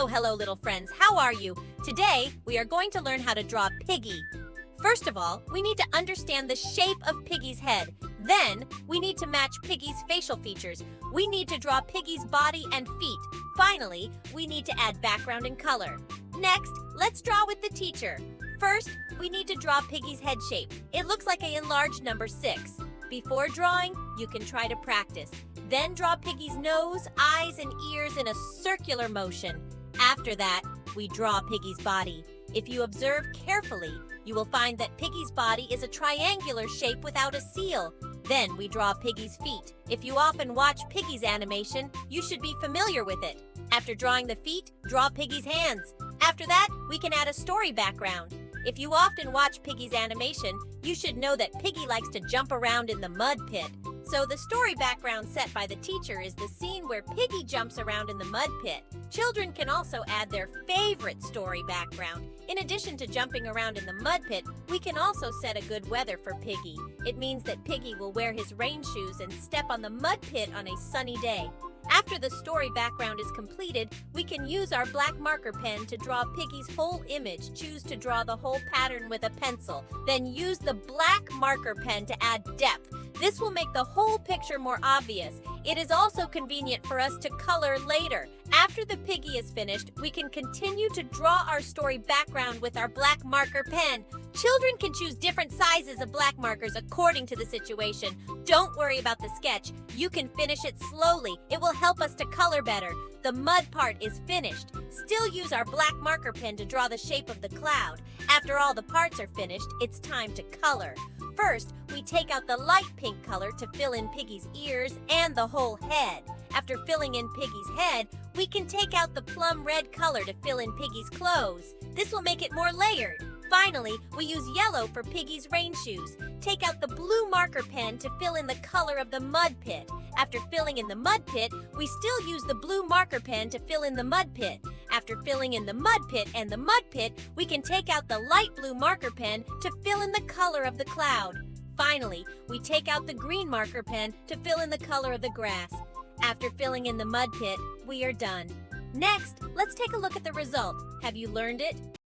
Hello, little friends. How are you? Today, we are going to learn how to draw Piggy. First of all, we need to understand the shape of Piggy's head. Then, we need to match Piggy's facial features. We need to draw Piggy's body and feet. Finally, we need to add background and color. Next, let's draw with the teacher. First, we need to draw Piggy's head shape. It looks like an enlarged number 6. Before drawing, you can try to practice. Then draw Piggy's nose, eyes, and ears in a circular motion. After that, we draw Piggy's body. If you observe carefully, you will find that Piggy's body is a triangular shape without a seal. Then we draw Piggy's feet. If you often watch Piggy's animation, you should be familiar with it. After drawing the feet, draw Piggy's hands. After that, we can add a story background. If you often watch Piggy's animation, you should know that Piggy likes to jump around in the mud pit. So the story background set by the teacher is the scene where Piggy jumps around in the mud pit. Children can also add their favorite story background. In addition to jumping around in the mud pit, we can also set a good weather for Piggy. It means that Piggy will wear his rain shoes and step on the mud pit on a sunny day. After the story background is completed, we can use our black marker pen to draw Piggy's whole image. Choose to draw the whole pattern with a pencil. Then use the black marker pen to add depth. This will make the whole picture more obvious. It is also convenient for us to color later. After the Piggy is finished, we can continue to draw our story background with our black marker pen. Children can choose different sizes of black markers according to the situation. Don't worry about the sketch. You can finish it slowly. It will help us to color better. The mud part is finished. Still use our black marker pen to draw the shape of the cloud. After all the parts are finished, it's time to color. First, we take out the light pink color to fill in Piggy's ears and the whole head. After filling in Piggy's head, we can take out the plum red color to fill in Piggy's clothes. This will make it more layered. Finally, we use yellow for Piggy's rain shoes. Take out the blue marker pen to fill in the color of the mud pit. After filling in the mud pit, we still use the blue marker pen to fill in the mud pit. After filling in the mud pit and the mud pit, we can take out the light blue marker pen to fill in the color of the cloud. Finally, we take out the green marker pen to fill in the color of the grass. After filling in the mud pit, we are done. Next, let's take a look at the result. Have you learned it?